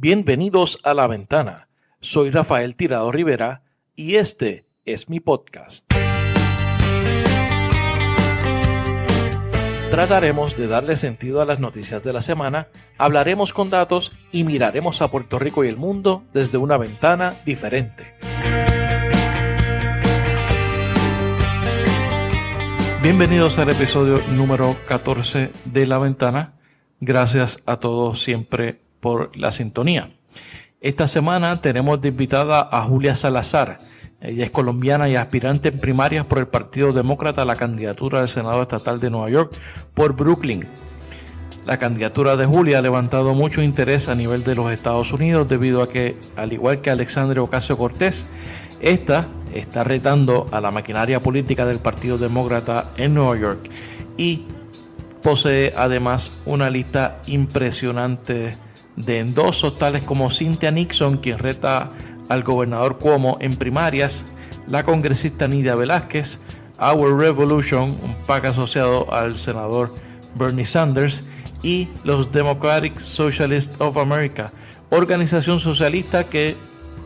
Bienvenidos a La Ventana. Soy Rafael Tirado Rico y este es mi podcast. Trataremos de darle sentido a las noticias de la semana, hablaremos con datos y miraremos a Puerto Rico y el mundo desde una ventana diferente. Bienvenidos al episodio número 14 de La Ventana. Gracias a todos siempre por la sintonía. Esta semana tenemos de invitada a Julia Salazar. Ella es colombiana y aspirante en primarias por el Partido Demócrata a la candidatura del Senado estatal de Nueva York por Brooklyn. La candidatura de Julia ha levantado mucho interés a nivel de los Estados Unidos debido a que, al igual que Alexandria Ocasio-Cortez, esta está retando a la maquinaria política del Partido Demócrata en Nueva York y posee además una lista impresionante de endosos tales como Cynthia Nixon, quien reta al gobernador Cuomo en primarias, la congresista Nydia Velázquez, Our Revolution, un PAC asociado al senador Bernie Sanders, y los Democratic Socialists of America, organización socialista que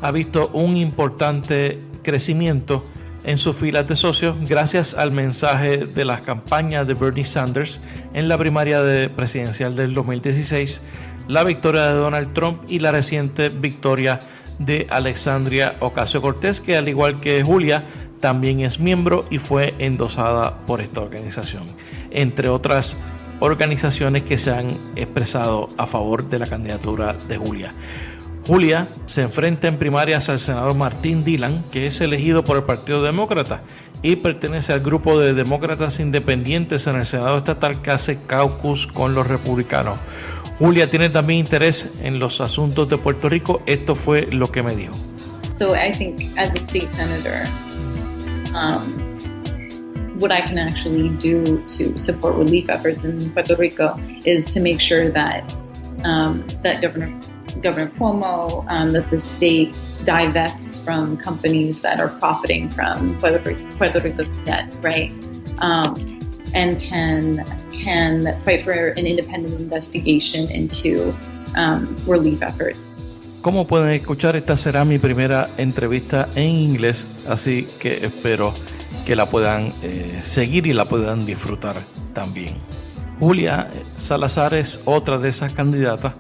ha visto un importante crecimiento en sus filas de socios gracias al mensaje de las campañas de Bernie Sanders en la primaria presidencial del 2016, la victoria de Donald Trump y la reciente victoria de Alexandria Ocasio-Cortez, que al igual que Julia también es miembro y fue endosada por esta organización, entre otras organizaciones que se han expresado a favor de la candidatura de Julia. Julia se enfrenta en primarias al senador Martín Dillon, que es elegido por el Partido Demócrata y pertenece al grupo de demócratas independientes en el Senado estatal que hace caucus con los republicanos. Julia tiene también interés en los asuntos de Puerto Rico. Esto fue lo que me dijo. So I think as a state senator, what I can actually do to support relief efforts in Puerto Rico is to make sure that that Governor Cuomo, that the state divests from companies that are profiting from Puerto Rico's debt, right? And can fight for an independent investigation into relief efforts. Como pueden escuchar, esta será mi primera entrevista en inglés, así que espero que la puedan seguir y la puedan disfrutar también. Julia Salazar es otra de esas candidatas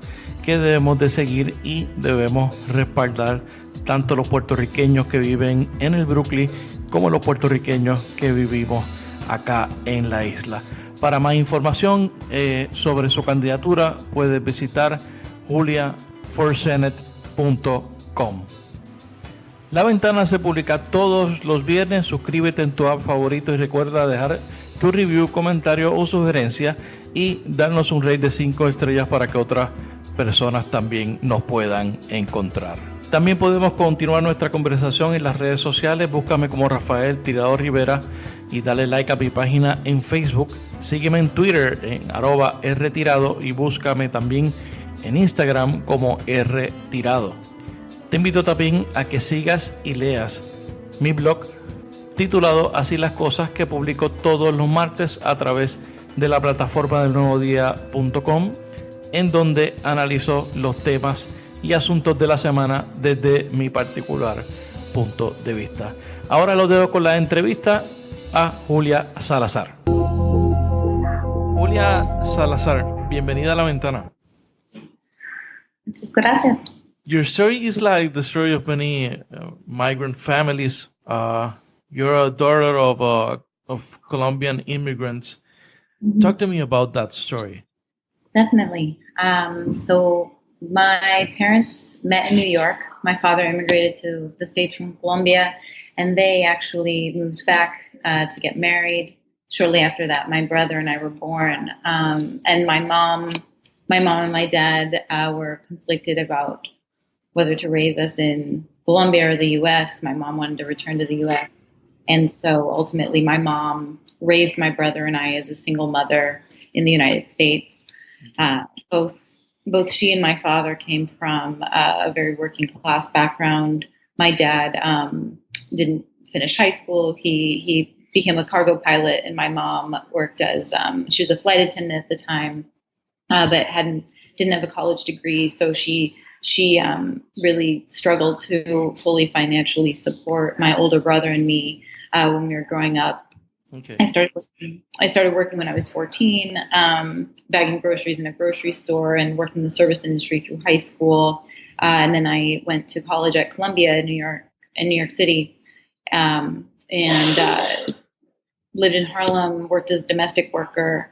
que debemos de seguir y debemos respaldar tanto los puertorriqueños que viven en el Brooklyn como los puertorriqueños que vivimos acá en la isla. Para más información sobre su candidatura puedes visitar juliaforsenate.com. La Ventana se publica todos los viernes. Suscríbete en tu app favorito y recuerda dejar tu review, comentario o sugerencia y darnos un rate de 5 estrellas para que otras personas también nos puedan encontrar. También podemos continuar nuestra conversación en las redes sociales. Búscame como Rafael Tirado Rico y dale like a mi página en Facebook. Sígueme en Twitter en @rtirado y búscame también en Instagram como rtirado. Te invito también a que sigas y leas mi blog titulado Así las cosas, que publico todos los martes a través de la plataforma del nuevodía.com, en donde analizo los temas y asuntos de la semana desde mi particular punto de vista. Ahora los dejo con la entrevista a Julia Salazar. Julia Salazar, bienvenida a La Ventana. Muchas gracias. Your story is like the story of many migrant families. You're a daughter of Colombian immigrants. Mm-hmm. Talk to me about that story. Definitely. So my parents met in New York. My father immigrated to the States from Colombia, and they actually moved back to get married. Shortly after that, my brother and I were born. And my mom and my dad were conflicted about whether to raise us in Colombia or the U.S. My mom wanted to return to the U.S. And so ultimately my mom raised my brother and I as a single mother in the United States. Both she and my father came from a very working class background. My dad didn't finish high school. He became a cargo pilot, and my mom worked as she was a flight attendant at the time, but didn't have a college degree. So she she really struggled to fully financially support my older brother and me when we were growing up. Okay. I started working when I was 14, bagging groceries in a grocery store and worked in the service industry through high school. And then I went to college at Columbia in New York City, and lived in Harlem, worked as a domestic worker,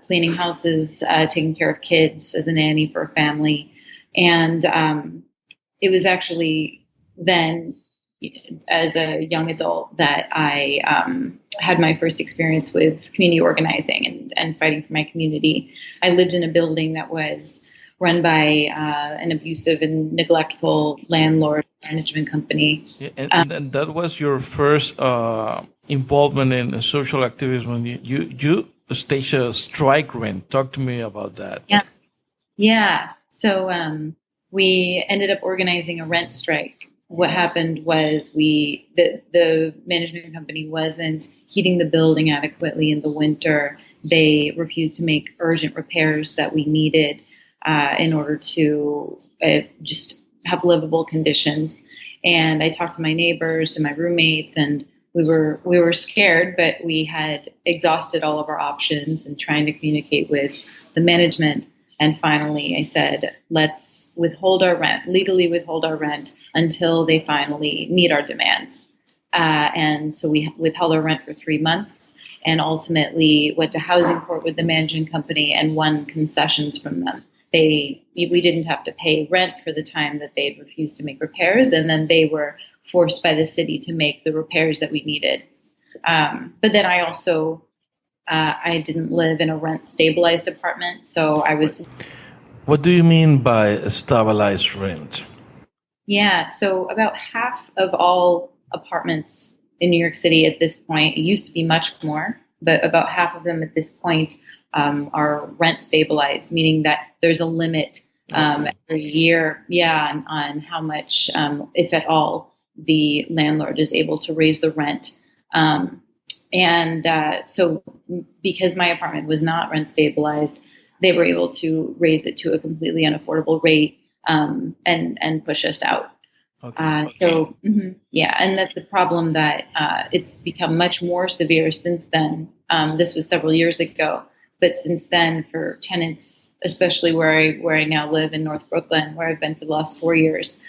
cleaning houses, taking care of kids as a nanny for a family. And it was actually then, as a young adult, that I had my first experience with community organizing and fighting for my community. I lived in a building that was run by an abusive and neglectful landlord management company. Yeah, and that was your first involvement in social activism. You staged a strike rent. Talk to me about that. Yeah. So we ended up organizing a rent strike. What happened was the management company wasn't heating the building adequately in the winter. They refused to make urgent repairs that we needed in order to just have livable conditions. And I talked to my neighbors and my roommates, and we were scared, but we had exhausted all of our options and trying to communicate with the management. And finally, I said, let's legally withhold our rent until they finally meet our demands. And so we withheld our rent for 3 months and ultimately went to housing court with the management company and won concessions from them. We didn't have to pay rent for the time that they had refused to make repairs, and then they were forced by the city to make the repairs that we needed. But then I also I didn't live in a rent-stabilized apartment, so I was... What do you mean by a stabilized rent? Yeah, so about half of all apartments in New York City at this point, it used to be much more, but about half of them at this point are rent-stabilized, meaning that there's a limit every year, on how much, if at all, the landlord is able to raise the rent. So because my apartment was not rent stabilized, they were able to raise it to a completely unaffordable rate and push us out. Okay. And that's the problem, that it's become much more severe since then. This was several years ago, but since then, for tenants, especially where I now live in North Brooklyn, where I've been for the last 4 years,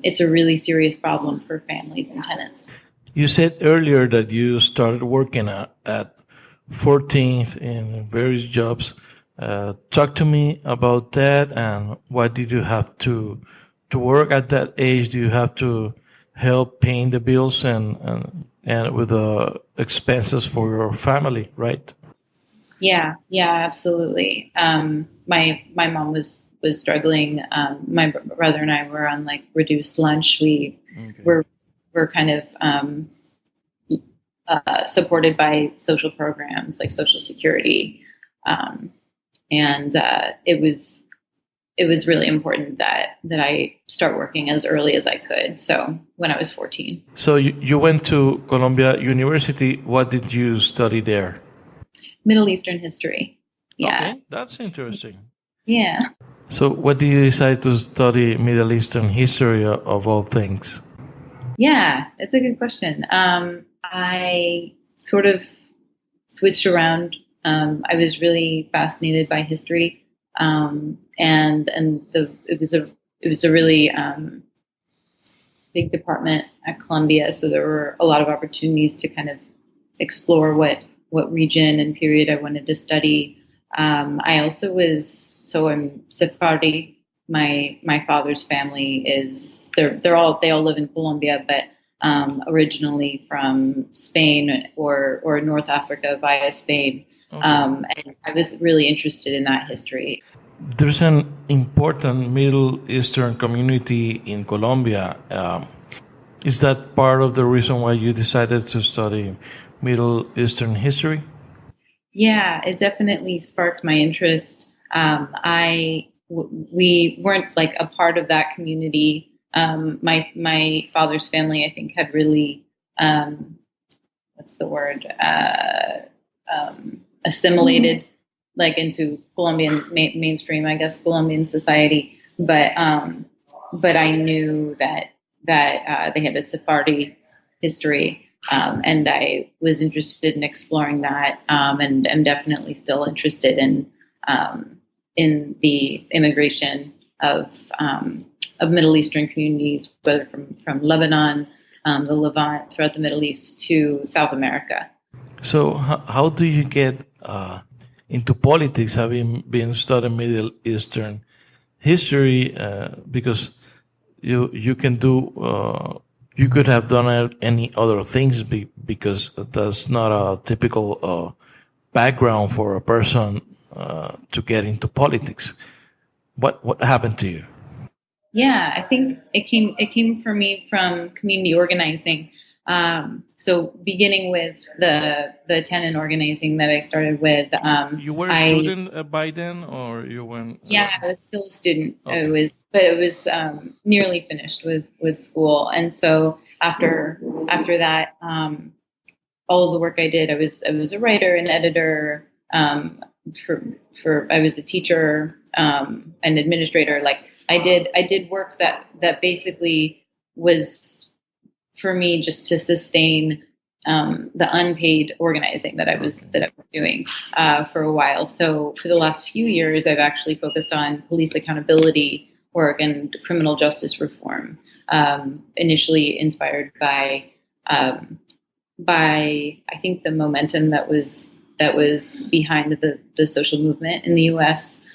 it's a really serious problem for families and tenants. You said earlier that you started working at 14th in various jobs. Talk to me about that, and why did you have to work at that age? Do you have to help paying the bills and with the expenses for your family, right? Yeah, absolutely. My mom was struggling. My brother and I were on reduced lunch. We're kind of supported by social programs like Social Security, and it was really important that I start working as early as I could. So when I was 14. So you went to Columbia University. What did you study there? Middle Eastern history. Yeah. Okay, that's interesting. Yeah. So what did you decide to study Middle Eastern history of all things? Yeah, it's a good question. I sort of switched around. I was really fascinated by history, it was a really big department at Columbia, so there were a lot of opportunities to kind of explore what region and period I wanted to study. I also I'm Sephardi. My father's family they all live in Colombia, but originally from Spain or North Africa via Spain. Okay. And I was really interested in that history. There's an important Middle Eastern community in Colombia. Is that part of the reason why you decided to study Middle Eastern history? Yeah, it definitely sparked my interest. We weren't a part of that community. My father's family, I think, had really, assimilated into Colombian mainstream, I guess, Colombian society. but I knew that they had a Sephardi history, and I was interested in exploring that, and am definitely still interested in the immigration of Middle Eastern communities, whether from Lebanon, the Levant, throughout the Middle East to South America. So how do you get into politics, having been studying Middle Eastern history? Because you can do you could have done any other things because that's not a typical background for a person to get into politics. What happened to you? Yeah, I think it came for me from community organizing. So beginning with the tenant organizing that I started with. You were a student by then, or you went? Yeah, I was still a student. Okay. It was nearly finished with school, and so after that, all of the work I did, I was a writer, an editor. I was a teacher, an administrator. Like I did work that basically was for me just to sustain the unpaid organizing that I was doing for a while. So for the last few years, I've actually focused on police accountability work and criminal justice reform. Initially inspired by I think the momentum that was behind the social movement in the U.S.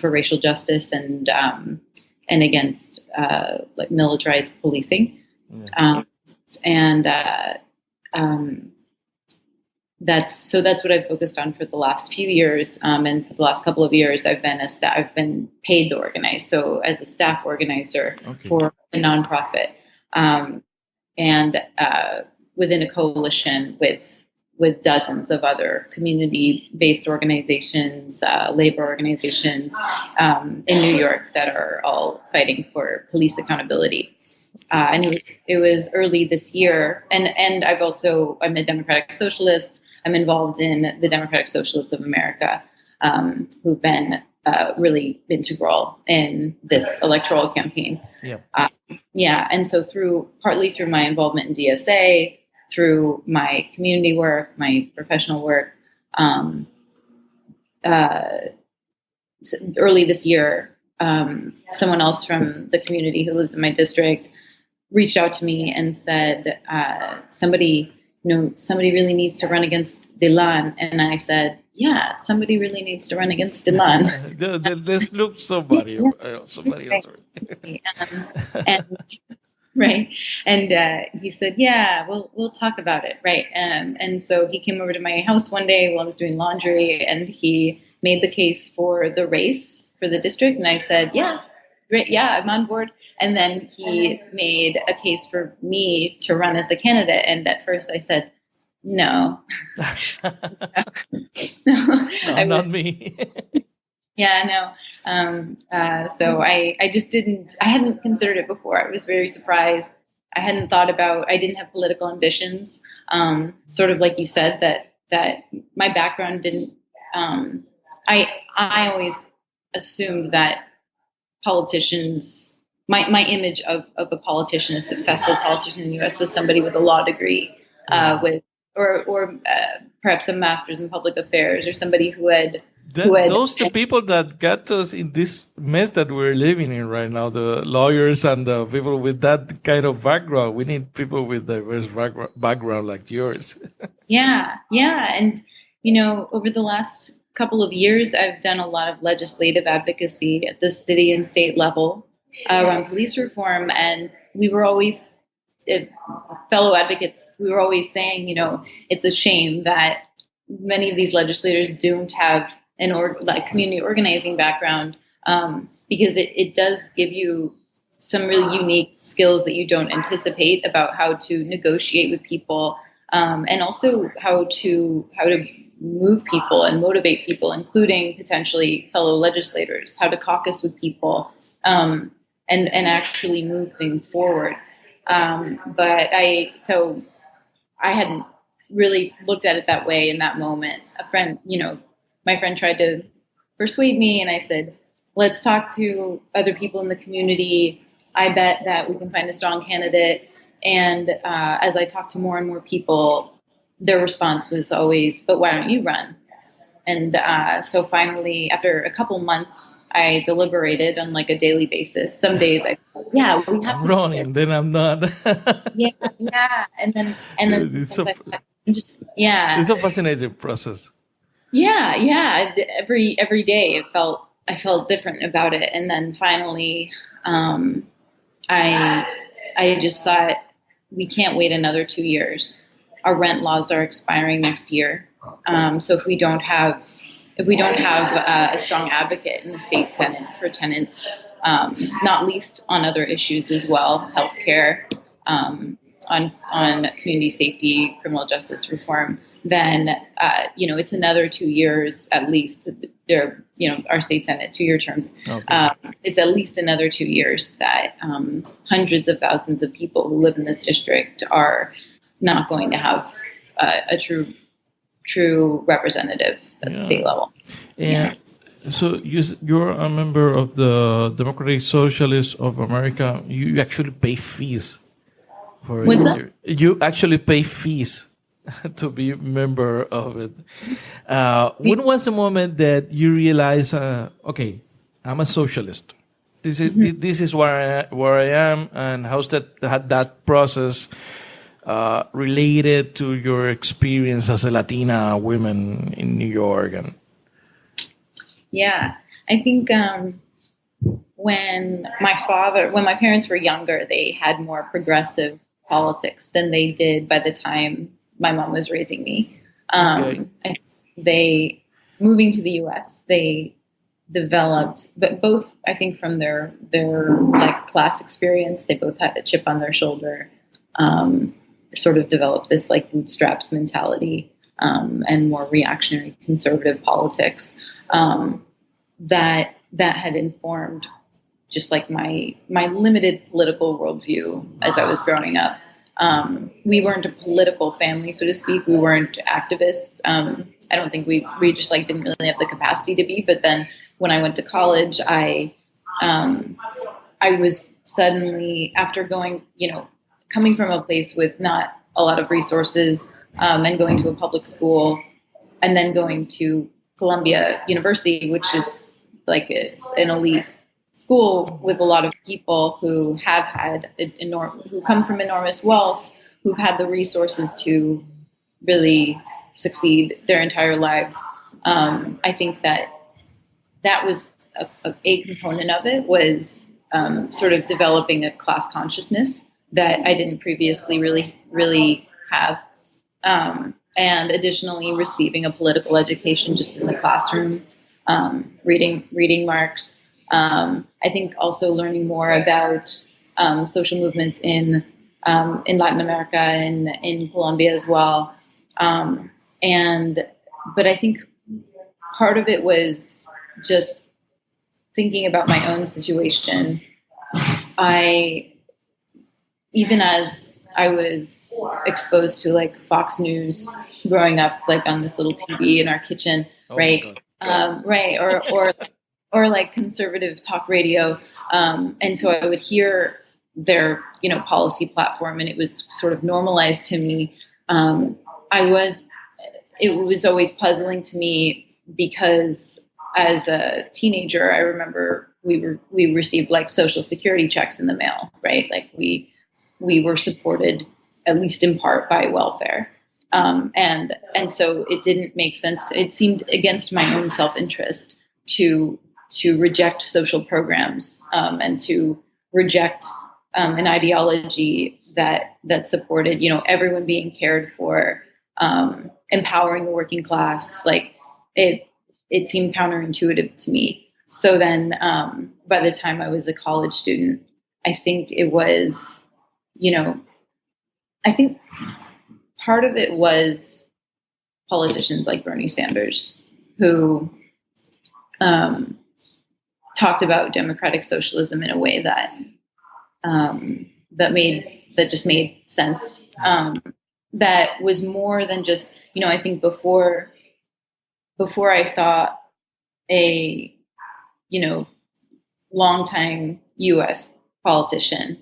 For racial justice and against like militarized policing. Yeah. That's what I've focused on for the last few years. And for the last couple of years, I've been paid to organize. So as a staff organizer for a nonprofit, and within a coalition with dozens of other community-based organizations, labor organizations in New York that are all fighting for police accountability. And it was early this year, and I'm a Democratic Socialist. I'm involved in the Democratic Socialists of America, who've been really integral in this electoral campaign. Yeah. And so partly through my involvement in DSA, through my community work, my professional work, early this year, someone else from the community who lives in my district reached out to me and said, somebody really needs to run against Dylan. And I said, yeah, somebody really needs to run against Dylan. Let's look somebody else. And right. And he said, yeah, we'll talk about it. Right. And so he came over to my house one day while I was doing laundry, and he made the case for the race for the district. And I said, yeah, great. Yeah, I'm on board. And then he made a case for me to run as the candidate. And at first I said, no. No, not me. Yeah, no. So I just I hadn't considered it before. I was very surprised. I didn't have political ambitions. Sort of like you said, that my background didn't, I always assumed that politicians, my image of a politician, a successful politician in the U.S. was somebody with a law degree, or perhaps a master's in public affairs, or somebody who had those the people that got us in this mess that we're living in right now, the lawyers and the people with that kind of background. We need people with diverse background like yours. Yeah. And, over the last couple of years, I've done a lot of legislative advocacy at the city and state level around police reform. And we were always, fellow advocates, we were always saying, it's a shame that many of these legislators don't have like community organizing background, because it does give you some really unique skills that you don't anticipate about how to negotiate with people, and also how to move people and motivate people, including potentially fellow legislators, how to caucus with people, and actually move things forward. But I hadn't really looked at it that way in that moment. My friend tried to persuade me, and I said, let's talk to other people in the community. I bet that we can find a strong candidate. And as I talked to more and more people, their response was always, but why don't you run? And so finally, after a couple months, I deliberated on like a daily basis. Some days I thought, yeah, we have I'm to running, then I'm not. yeah. And then It's so, yeah. it's a fascinating process. Yeah. Every day I felt different about it. And then finally, I just thought, we can't wait another 2 years. Our rent laws are expiring next year. So if we don't have a strong advocate in the state Senate for tenants, not least on other issues as well, healthcare, on community safety, criminal justice reform, then it's another 2 years at least. Our state Senate 2-year terms. Okay. It's at least another 2 years that hundreds of thousands of people who live in this district are not going to have a true representative at the state level. And so you're a member of the Democratic Socialists of America. You actually pay fees for What's that? You actually pay fees to be a member of it. When was the moment that you realize, okay, I'm a socialist? This is where I am, and how's that process related to your experience as a Latina woman in New York? And yeah, I think when my parents were younger, they had more progressive politics than they did by the time my mom was raising me. They moving to the U.S. They developed, but both I think from their like class experience, they both had a chip on their shoulder. Sort of developed this like bootstraps mentality and more reactionary conservative politics that had informed just like my limited political worldview as I was growing up. We weren't a political family, so to speak. We weren't activists. I don't think we just like didn't really have the capacity to be. But then when I went to college, I was suddenly, after going, coming from a place with not a lot of resources, and going to a public school, and then going to Columbia University, which is like an elite school with a lot of people who have had who come from enormous wealth, who've had the resources to really succeed their entire lives. I think that was a component of it, was sort of developing a class consciousness that I didn't previously really have. And additionally, receiving a political education just in the classroom, reading Marx. I think also learning more about social movements in Latin America and in Colombia as well. But I think part of it was just thinking about my own situation. Even as I was exposed to like Fox News growing up, like on this little TV in our kitchen, right? Right. Or like conservative talk radio. And so I would hear their, policy platform, and it was sort of normalized to me. It was always puzzling to me because as a teenager, I remember we received like Social Security checks in the mail, right? Like we were supported at least in part by welfare. And so it didn't make sense. It seemed against my own self-interest to reject social programs, and to reject an ideology that supported, everyone being cared for, empowering the working class. Like it seemed counterintuitive to me. So then, by the time I was a college student, I think it was, I think part of it was politicians like Bernie Sanders who talked about democratic socialism in a way that just made sense. That was more than just, I think before I saw a longtime U.S. politician,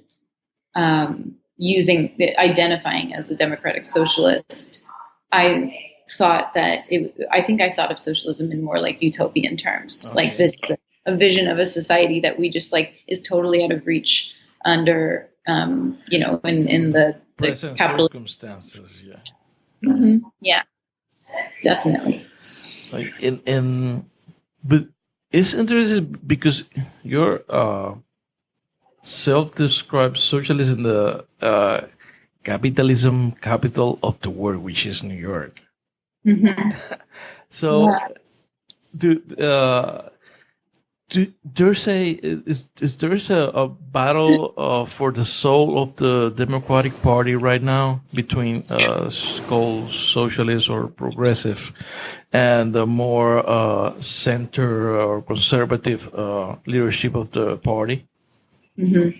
identifying as a democratic socialist, I thought that I thought of socialism in more like utopian terms, like this a vision of a society that we just like is totally out of reach under, in the present capitalist circumstances. Yeah. Mm-hmm. Yeah, definitely. Like but it's interesting because your self-described socialist in the capitalism capital of the world, which is New York. Mm-hmm. So, there's a battle for the soul of the Democratic Party right now between called socialist or progressive and the more center or conservative leadership of the party. Mm-hmm.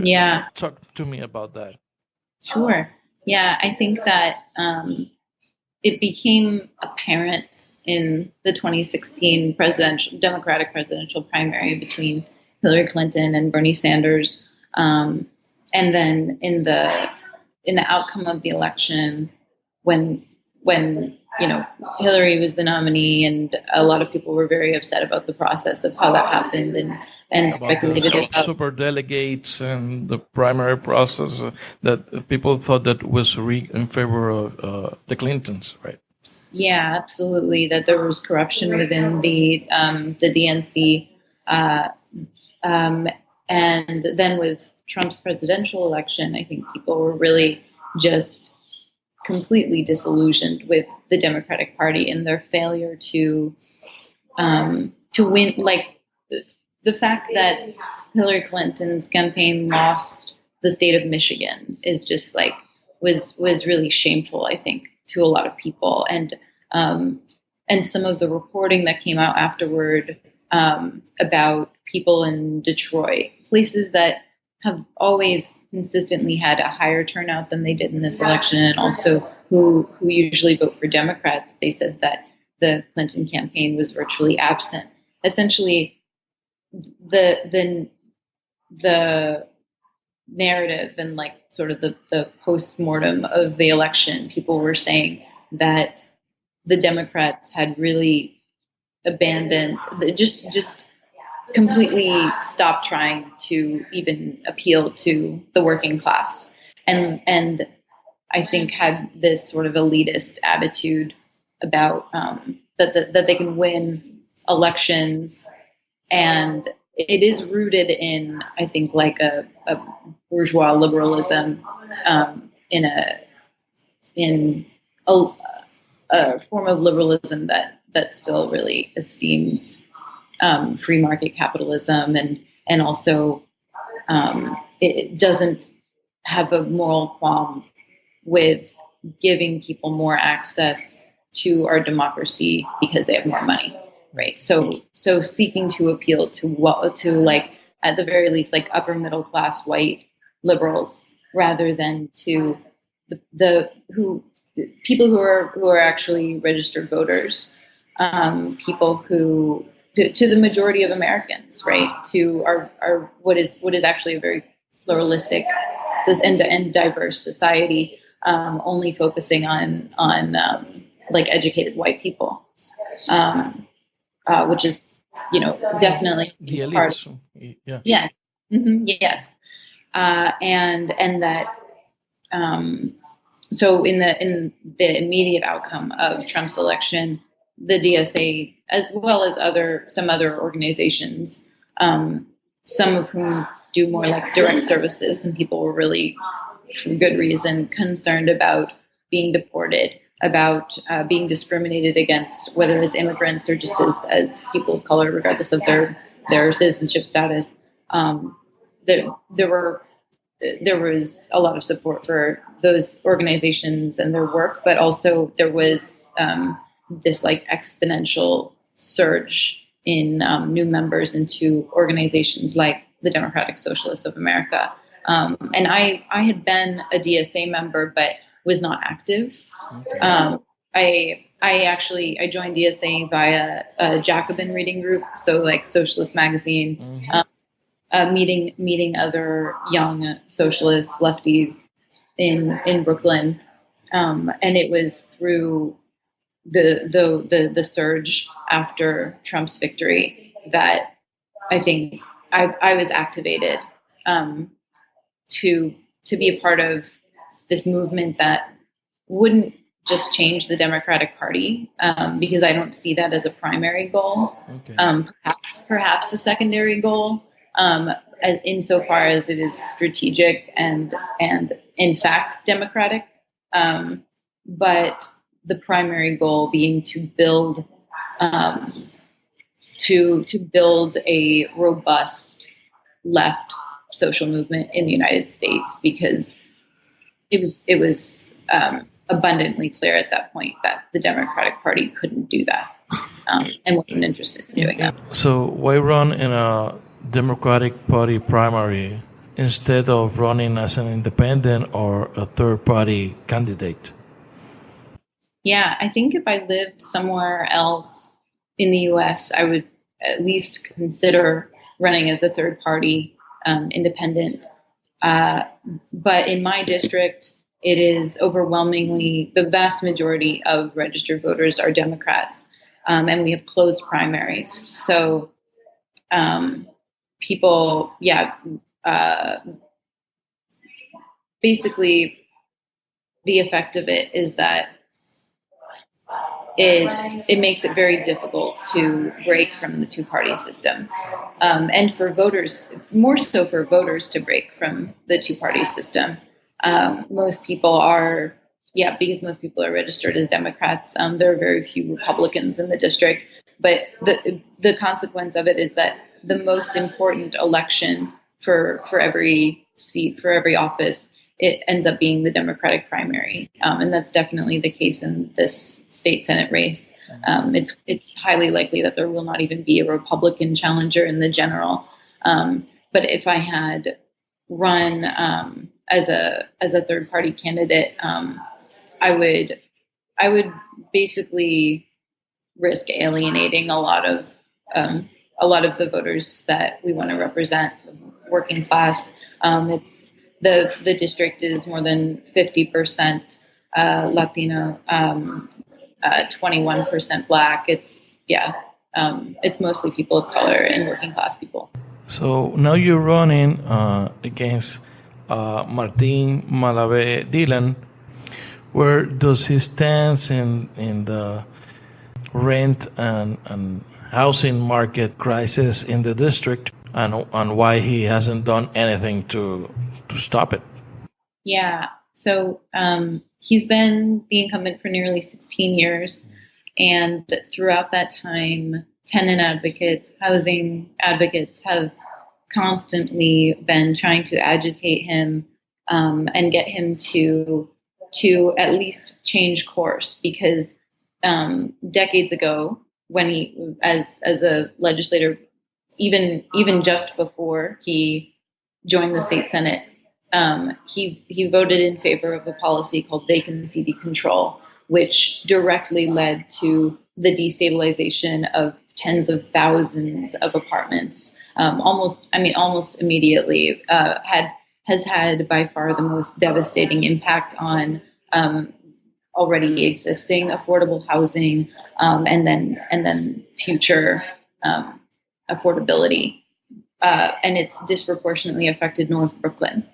Yeah. Talk to me about that. Sure. Yeah, I think that it became apparent in the 2016 Democratic presidential primary between Hillary Clinton and Bernie Sanders, and then in the outcome of the election, when Hillary was the nominee, and a lot of people were very upset about the process of how that happened, and speculated about super delegates and the primary process that people thought that was rigged in favor of the Clintons, right? Yeah, absolutely. That there was corruption within the DNC, and then with Trump's presidential election, I think people were really just completely disillusioned with the Democratic Party and their failure to win. Like the fact that Hillary Clinton's campaign lost the state of Michigan is just like was really shameful, I think, to a lot of people, and some of the reporting that came out afterward about people in Detroit, places that have always consistently had a higher turnout than they did in this election, and also who usually vote for Democrats. They said that the Clinton campaign was virtually absent. Essentially, the narrative and like sort of the post-mortem of the election, people were saying that the Democrats had really abandoned, just completely stopped trying to even appeal to the working class, and I think had this sort of elitist attitude about that they can win elections, and it is rooted in, I think, like a bourgeois liberalism, in a form of liberalism that still really esteems free market capitalism, and also it doesn't have a moral qualm with giving people more access to our democracy because they have more money, right? So seeking to appeal to like at the very least like upper middle class white liberals rather than to the people who are actually registered voters, people who to the majority of Americans, right? To our what is actually a very pluralistic and diverse society, only focusing on like educated white people, which is definitely the elites. part of, yeah. Yes. Mm-hmm, yes. And that so in the immediate outcome of Trump's election, the DSA, as well as some other organizations, some of whom do more like direct services, and people were really, for good reason, concerned about being deported, about being discriminated against, whether it's immigrants or just as people of color, regardless of their citizenship status. There was a lot of support for those organizations and their work, but also there was this like exponential surge in new members into organizations like the Democratic Socialists of America. And I had been a DSA member, but was not active. Okay. I joined DSA via a Jacobin reading group, so like Socialist Magazine, meeting other young socialists, lefties in Brooklyn, and it was through the surge after Trump's victory that I think I was activated to be a part of this movement that wouldn't just change the Democratic Party, because I don't see that as a primary goal. Okay. Perhaps a secondary goal, insofar as it is strategic and in fact democratic. But the primary goal being to build to build a robust left social movement in the United States, because it was abundantly clear at that point that the Democratic Party couldn't do that, and wasn't interested in doing that. So why run in a Democratic Party primary instead of running as an independent or a third-party candidate? Yeah, I think if I lived somewhere else in the U.S., I would at least consider running as a third-party independent. But in my district, it is overwhelmingly, the vast majority of registered voters are Democrats, and we have closed primaries. So people, basically the effect of it is that it makes it very difficult to break from the two-party system, and for voters, more so for voters to break from the two-party system. Most people are, because most people are registered as Democrats. There are very few Republicans in the district, but the consequence of it is that the most important election for every seat, for every office, it ends up being the Democratic primary, and that's definitely the case in this state Senate race. It's highly likely that there will not even be a Republican challenger in the general. But if I had run as a third party candidate, I would basically risk alienating a lot of the voters that we want to represent, working class. It's the district is more than 50% Latino, 21% Black. It's mostly people of color and working class people. So now you're running against Martin Malave Dillon. Where does he stand in the rent and housing market crisis in the district, and why he hasn't done anything to stop it? Yeah, so he's been the incumbent for nearly 16 years, and throughout that time, tenant advocates, housing advocates have constantly been trying to agitate him and get him to at least change course, because decades ago, when he, as a legislator, even just before he joined the state Senate, he voted in favor of a policy called vacancy decontrol, which directly led to the destabilization of tens of thousands of apartments. Almost immediately, has had by far the most devastating impact on already existing affordable housing, and then future affordability, and it's disproportionately affected North Brooklyn.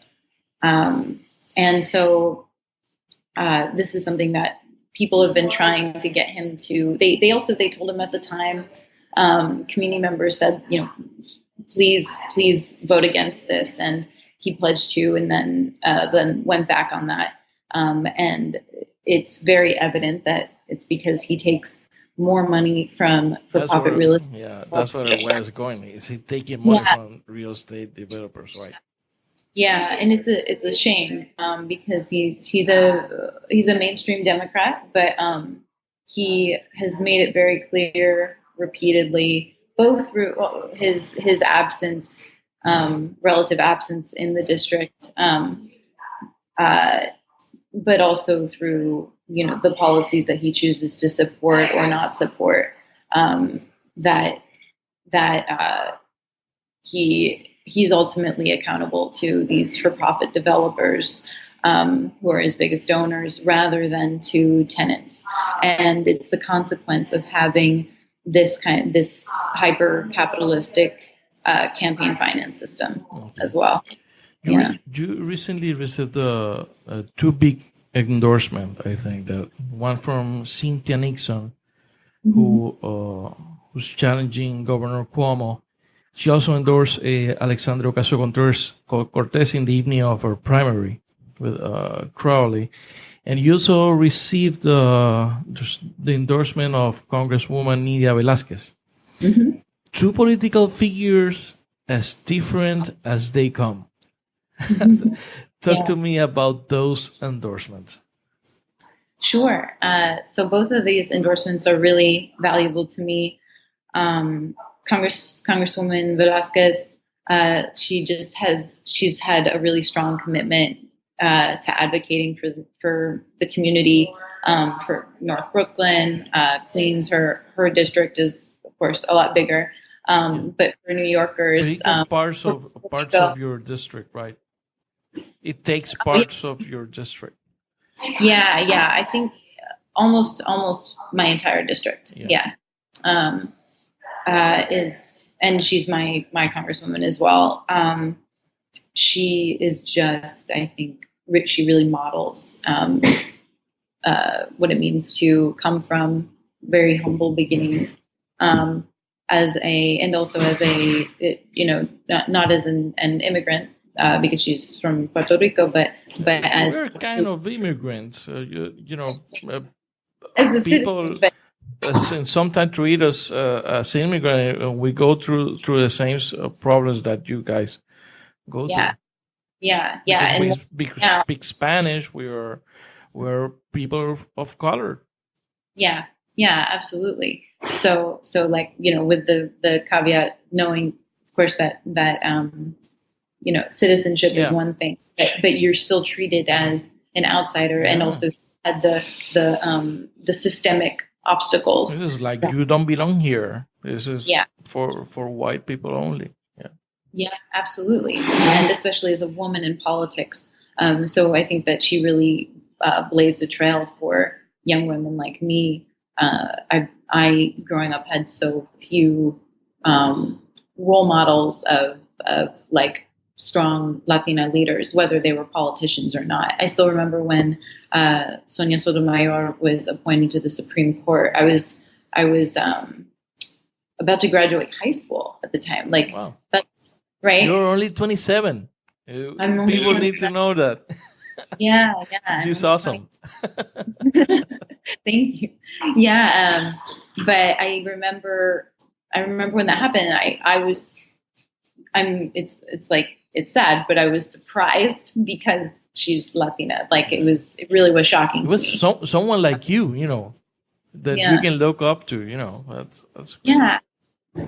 And so this is something that people have been trying to get him to. They told him at the time. Community members said, please vote against this, and he pledged to, and then went back on that. And it's very evident that it's because he takes more money from for-profit real estate. Yeah, that's where I was going. Is he taking money from real estate developers, right? Yeah, and it's a shame, because he's a mainstream Democrat, but he has made it very clear repeatedly, both through his absence, relative absence in the district, but also through, the policies that he chooses to support or not support, that he's ultimately accountable to these for-profit developers who are his biggest donors rather than to tenants. And it's the consequence of having this hyper capitalistic campaign finance system as well. You recently received two big endorsements, I think, that one from Cynthia Nixon, who's challenging Governor Cuomo. She also endorsed Alexandria Ocasio-Cortez in the evening of her primary with Crowley. And you also received the endorsement of Congresswoman Nydia Velázquez. Mm-hmm. Two political figures as different as they come. Talk to me about those endorsements. Sure. So both of these endorsements are really valuable to me. Congresswoman Velázquez, she's had a really strong commitment to advocating for the community, for North Brooklyn, Queens. Her district is, of course, a lot bigger, but for New Yorkers, parts of your district, right? It takes parts of your district. Yeah. I think almost my entire district. Yeah. And she's my congresswoman as well. She is just, I think, she really models what it means to come from very humble beginnings, not as an immigrant, because she's from Puerto Rico, but as we're kind of immigrants, as a people. Citizen, and sometimes treat us as immigrants, and we go through the same problems that you guys go through. Yeah. Because we speak Spanish, we're people of color. Yeah, absolutely. So with the caveat, knowing, of course, that citizenship is one thing, but you're still treated as an outsider, and also had the systemic obstacles. This is like you don't belong here. This is for white people only. Yeah, absolutely, and especially as a woman in politics. So I think that she really blazed a trail for young women like me. I growing up had so few role models of like strong Latina leaders, whether they were politicians or not. I still remember when Sonia Sotomayor was appointed to the Supreme Court. I was about to graduate high school at the time. Like, wow. That's right. You're only 27. People need to know that. Yeah. She's awesome. Thank you. Yeah. But I remember when that happened. It's sad, but I was surprised because she's Latina. Like it really was shocking. It was someone like you, that you can look up to, that's great.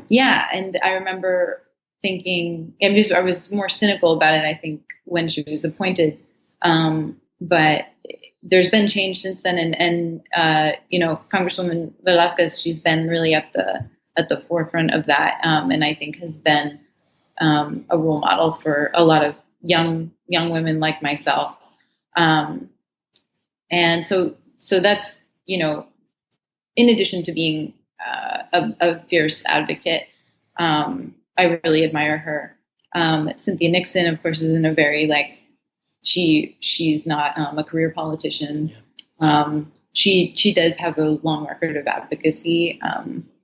Yeah. And I remember thinking, I was more cynical about it, I think, when she was appointed. But there's been change since then. And Congresswoman Velázquez, she's been really at the forefront of that. And I think has been a role model for a lot of young women like myself. And so that's, in addition to being a fierce advocate, I really admire her. Cynthia Nixon, of course, is in a very she's not a career politician. She does have a long record of advocacy.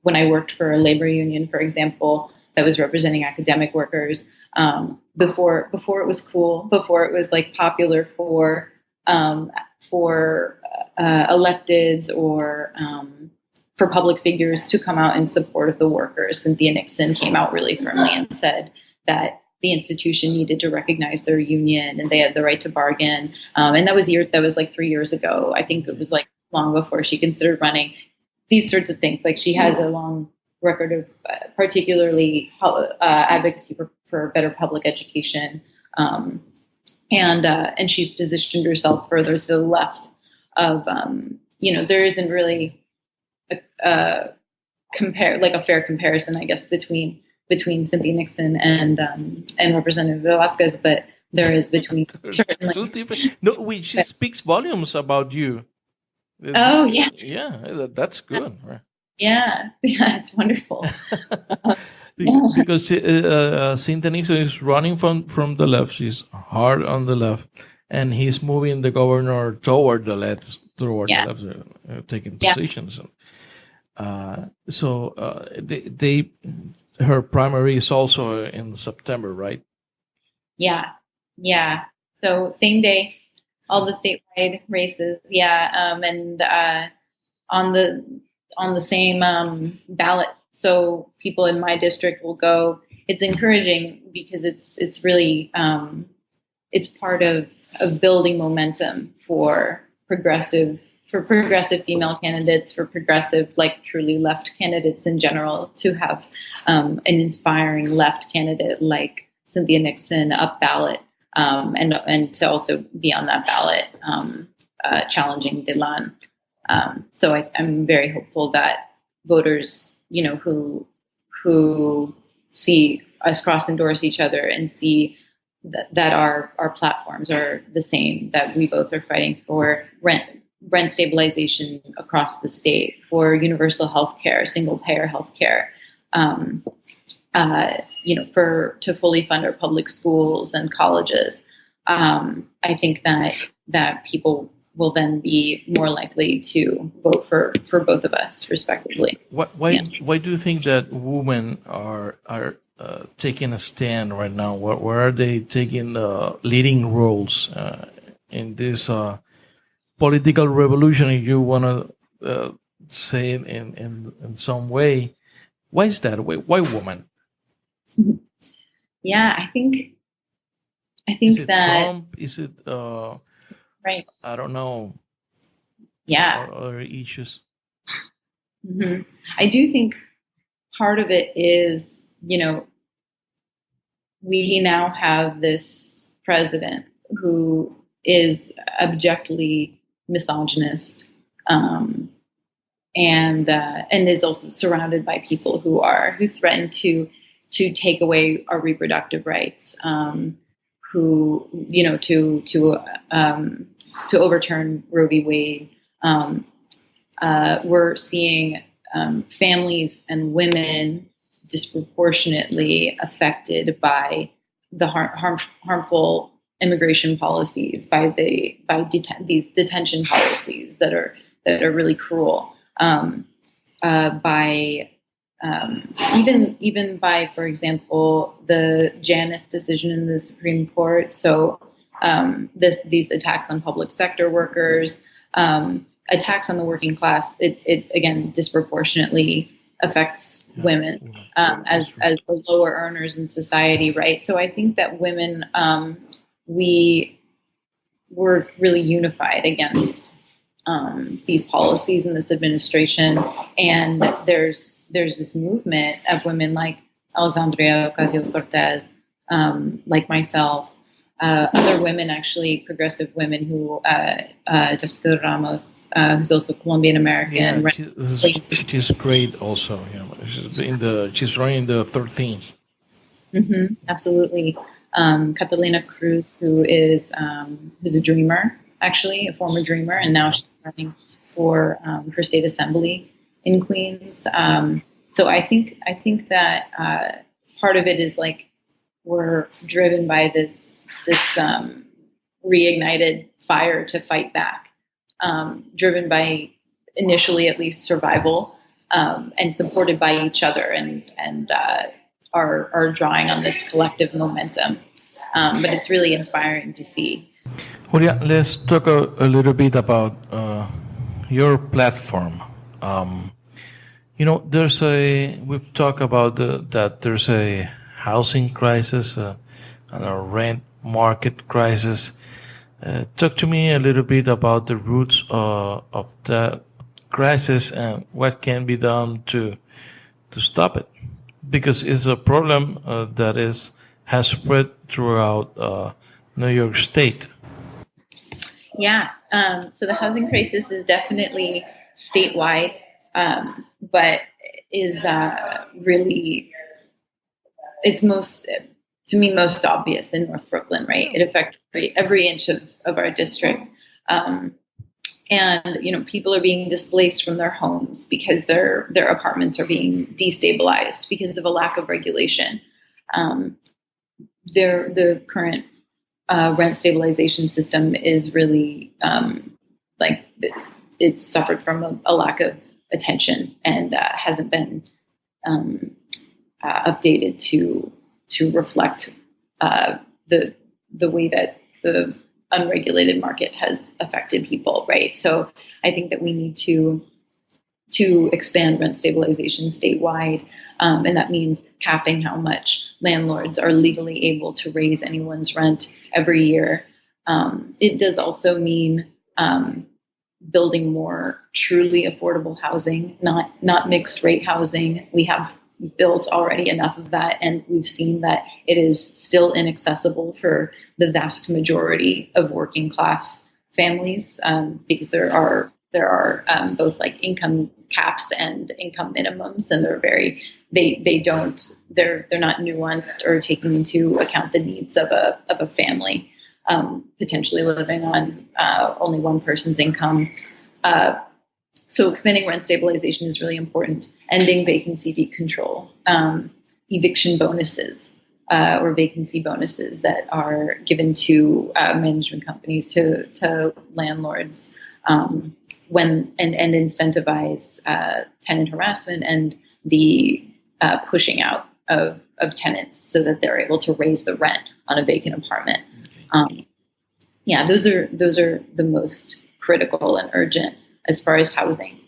When I worked for a labor union, for example, that was representing academic workers, before it was cool, before it was popular for electeds or for public figures to come out in support of the workers. Cynthia Nixon came out really firmly and said that the institution needed to recognize their union and they had the right to bargain. And that was 3 years ago. I think it was long before she considered running. These sorts of things. She has a long record of particularly advocacy for better public education. and she's positioned herself further to the left of, there isn't really a fair comparison, I guess, between Cynthia Nixon and Representative Velázquez, but there is between certainly. No, she speaks volumes about you. Oh yeah, yeah, that's good. Yeah, it's wonderful. Because Cynthia Nixon is running from the left. She's hard on the left, and he's moving the governor toward the left, taking positions. So her primary is also in September, right? Yeah. So same day, all the statewide races. Yeah, and on the same ballot. So people in my district will go. It's encouraging because it's really it's part of building momentum for progressive female candidates, for progressive, truly left candidates in general, to have an inspiring left candidate like Cynthia Nixon up ballot, and to also be on that ballot challenging Dylan. So I'm very hopeful that voters, who see us cross-endorse each other and see that our platforms are the same, that we both are fighting for rent stabilization across the state, for universal health care, single-payer health care, to fully fund our public schools and colleges. I think that people will then be more likely to vote for both of us, respectively. Why do you think that women are taking a stand right now? Where are they taking the leading roles in this political revolution, if you want to say it in some way? Why is that? Why women? Yeah, I think is it that Trump? Is it right? I don't know. Yeah, or other issues. Mm-hmm. I do think part of it is, we now have this president who is abjectly misogynist, and is also surrounded by people who threaten to take away our reproductive rights, who to overturn Roe v. Wade. We're seeing families and women disproportionately affected by the harmful immigration policies, by these detention policies that are really cruel. Even by, for example, the Janus decision in the Supreme Court. So these attacks on public sector workers, attacks on the working class, it again disproportionately affects women as the lower earners in society, right? So I think that women, we were really unified against these policies in this administration, and there's this movement of women like Alexandria Ocasio-Cortez, like myself, other women, actually progressive women, who Jessica Ramos, who's also Colombian American. Yeah, she's great also. Yeah, she's running the 13th. Mm-hmm, absolutely. Catalina Cruz, who's a dreamer, actually a former dreamer, and now she's running for state assembly in Queens. So I think that part of it is we're driven by this reignited fire to fight back, driven by initially at least survival, and supported by each other, and are drawing on this collective momentum. But it's really inspiring to see. Julia, let's talk a little bit about your platform. We've talked about that there's a housing crisis and a rent market crisis. Talk to me a little bit about the roots of that crisis and what can be done to stop it, because it's a problem that has spread throughout New York State. Yeah. So the housing crisis is definitely statewide, but is really, it's most obvious in North Brooklyn, right? It affects every inch of our district. And, people are being displaced from their homes because their apartments are being destabilized because of a lack of regulation. The current rent stabilization system is really it suffered from a lack of attention and hasn't been updated to reflect the way that the unregulated market has affected people, right? So I think that we need to expand rent stabilization statewide, and that means capping how much landlords are legally able to raise anyone's rent every year. It does also mean building more truly affordable housing, not mixed rate housing. We have built already enough of that, and we've seen that it is still inaccessible for the vast majority of working class families, because there are both like income caps and income minimums, and they're not nuanced or taking into account the needs of a family, potentially living on only one person's income. So expanding rent stabilization is really important. Ending vacancy control, eviction bonuses, or vacancy bonuses that are given to management companies to landlords, and incentivize tenant harassment and the pushing out of tenants so that they're able to raise the rent on a vacant apartment. Those are the most critical and urgent as far as housing.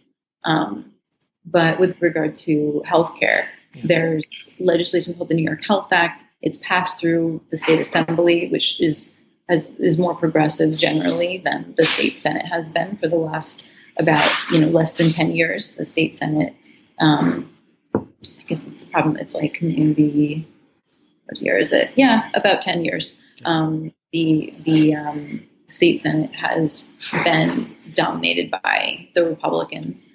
But with regard to healthcare, there's legislation called the New York Health Act. It's passed through the state assembly, which is more progressive generally than the state senate has been for the last about less than 10 years. The state senate, I guess it's like maybe, what year is it? Yeah, about 10 years. The state senate has been dominated by the Republicans,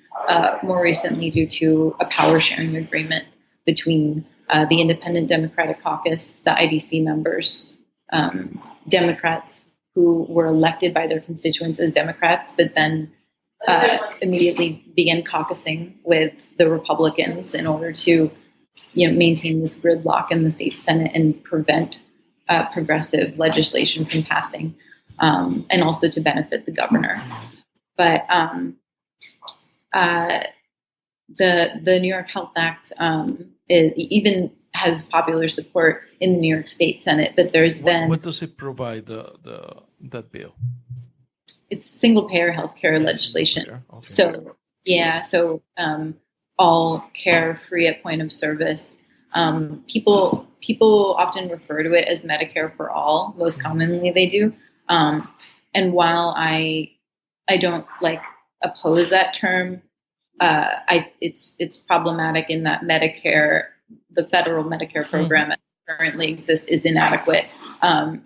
more recently due to a power sharing agreement between the Independent Democratic Caucus, the IDC members, Democrats who were elected by their constituents as Democrats, but then immediately began caucusing with the Republicans in order to maintain this gridlock in the state senate and prevent progressive legislation from passing, and also to benefit the governor. But the New York Health Act even has popular support in the New York State Senate, but there's been... What does it provide, that bill? It's single-payer healthcare legislation. Okay. So all care free at point of service. People often refer to it as Medicare for all. Most commonly they do. And while I don't oppose that term, it's problematic in that Medicare, the federal Medicare program that currently exists, is inadequate.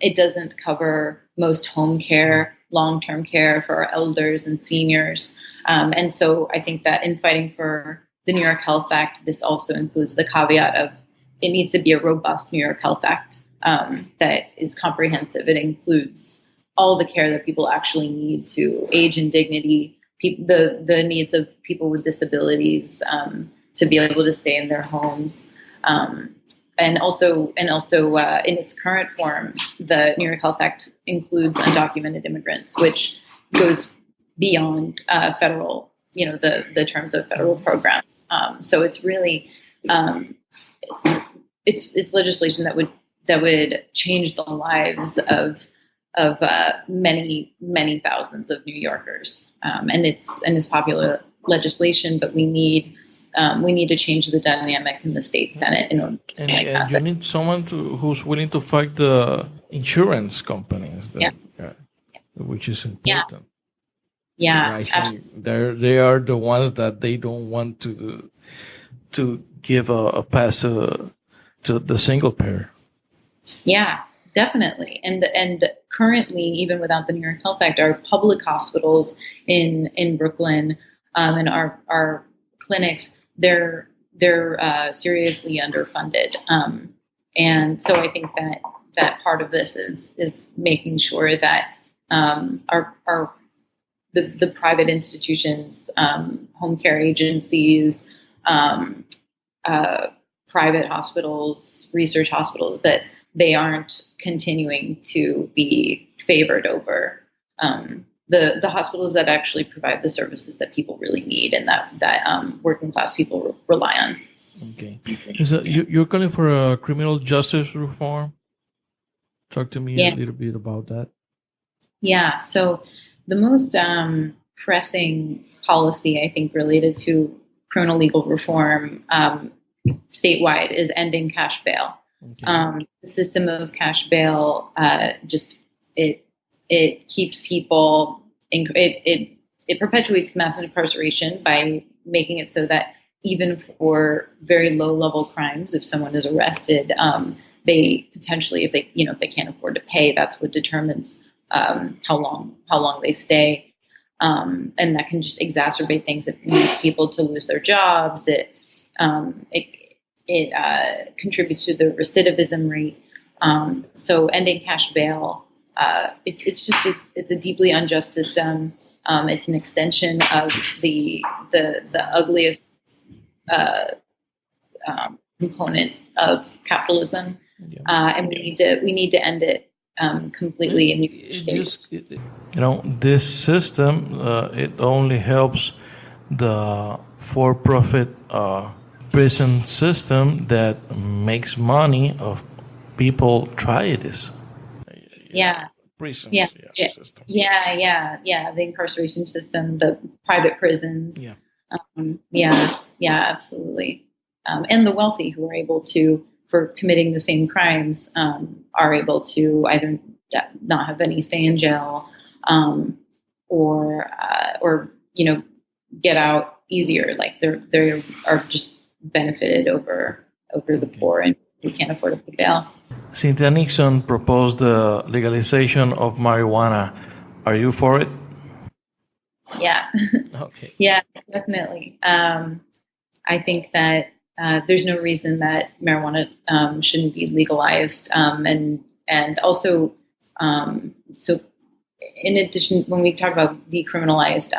It doesn't cover most home care, long-term care for our elders and seniors. And so I think that in fighting for the New York Health Act, this also includes the caveat of it needs to be a robust New York Health Act that is comprehensive. It includes all the care that people actually need to age and dignity, the needs of people with disabilities, to be able to stay in their homes. And also in its current form, the New York Health Act includes undocumented immigrants, which goes beyond federal, the terms of federal programs. So it's really, it's legislation that would change the lives of many thousands of New Yorkers. And it's popular legislation, but we need to change the dynamic in the state senate in order to make that. You need someone who's willing to fight the insurance companies, which is important. Yeah, I think they are the ones that they don't want to give a pass to the single payer. Yeah, definitely. And currently, even without the New York Health Act, our public hospitals in Brooklyn and our clinics, they're seriously underfunded. And so I think that part of this is making sure that the private institutions, home care agencies, private hospitals, research hospitals, that they aren't continuing to be favored over the hospitals that actually provide the services that people really need and that working class people rely on. Okay. So you're calling for a criminal justice reform? Talk to me a little bit about that. Yeah. So the most pressing policy, I think, related to criminal legal reform statewide is ending cash bail. Okay. The system of cash bail it keeps people it perpetuates mass incarceration by making it so that even for very low level crimes, if someone is arrested, they potentially, if they can't afford to pay, that's what determines how long they stay, and that can just exacerbate things. It leads people to lose their jobs. It contributes to the recidivism rate. So ending cash bail, it's a deeply unjust system. It's an extension of the ugliest component of capitalism, and we need to end it completely in New York State. This system it only helps the for-profit prison system that makes money of people try this. Prisons. System. The incarceration system, the private prisons. Absolutely. And the wealthy who are able to, for committing the same crimes, are able to either not have any stay in jail, or get out easier. Like they are just benefited over the poor and who can't afford to pay bail. Cynthia Nixon proposed the legalization of marijuana. Are you for it? Yeah. Okay. Yeah, definitely. I think that there's no reason that marijuana shouldn't be legalized. And also, so in addition, when we talk about decriminalized,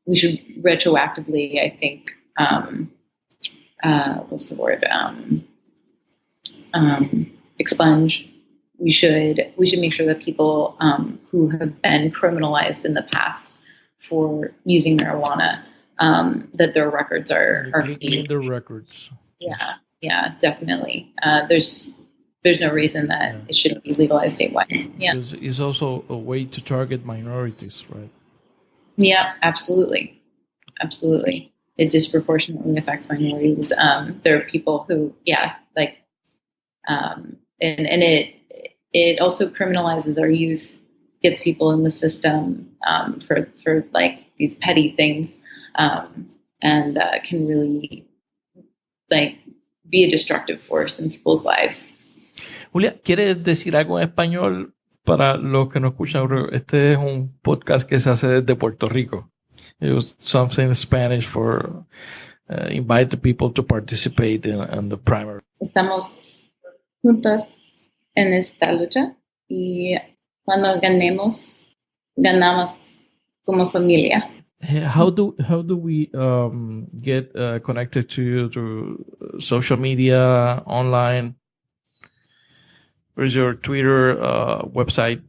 we should retroactively, I think, what's the word? Expunge. We should make sure that people who have been criminalized in the past for using marijuana, that their records are clean their records. Yeah, definitely. There's no reason that it shouldn't be legalized statewide. Yeah, it's also a way to target minorities, right? Yeah, absolutely. It disproportionately affects minorities. There are people who, and it also criminalizes our youth, gets people in the system for like these petty things, and can really be a destructive force in people's lives. Julia, ¿quieres decir algo en español para los que no escuchan? Este es un podcast que se hace desde Puerto Rico. It was something in Spanish for invite the people to participate in the primary. Estamos juntos en esta lucha y cuando ganamos como familia. How do we get connected to you through social media, online? Where's your Twitter website?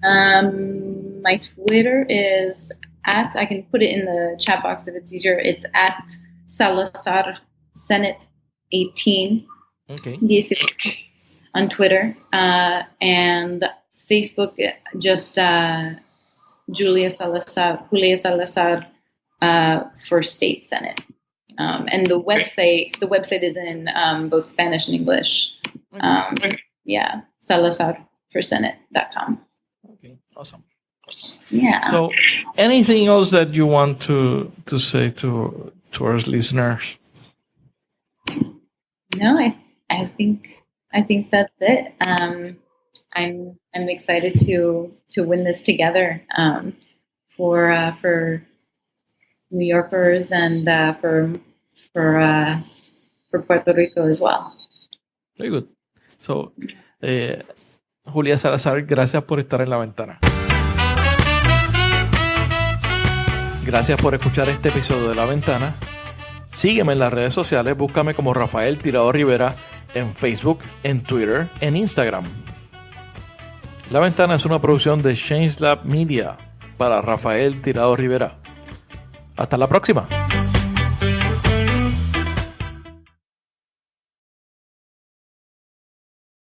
My Twitter is I can put it in the chat box if it's easier. It's at Salazar Senate 18. Okay. On Twitter, and Facebook, just Julia Salazar for State Senate, and the website is in both Spanish and English. salazarforsenate.com. Okay, awesome. Yeah. So, anything else that you want to say to our listeners? No, I I think that's it. I'm excited to win this together for New Yorkers and for Puerto Rico as well. Very good. So, Julia Salazar, gracias por estar en La Ventana. Gracias por escuchar este episodio de La Ventana. Sígueme en las redes sociales, búscame como Rafael Tirado Rivera en Facebook, en Twitter, en Instagram. La Ventana es una producción de Change Lab Media para Rafael Tirado Rivera. Hasta la próxima.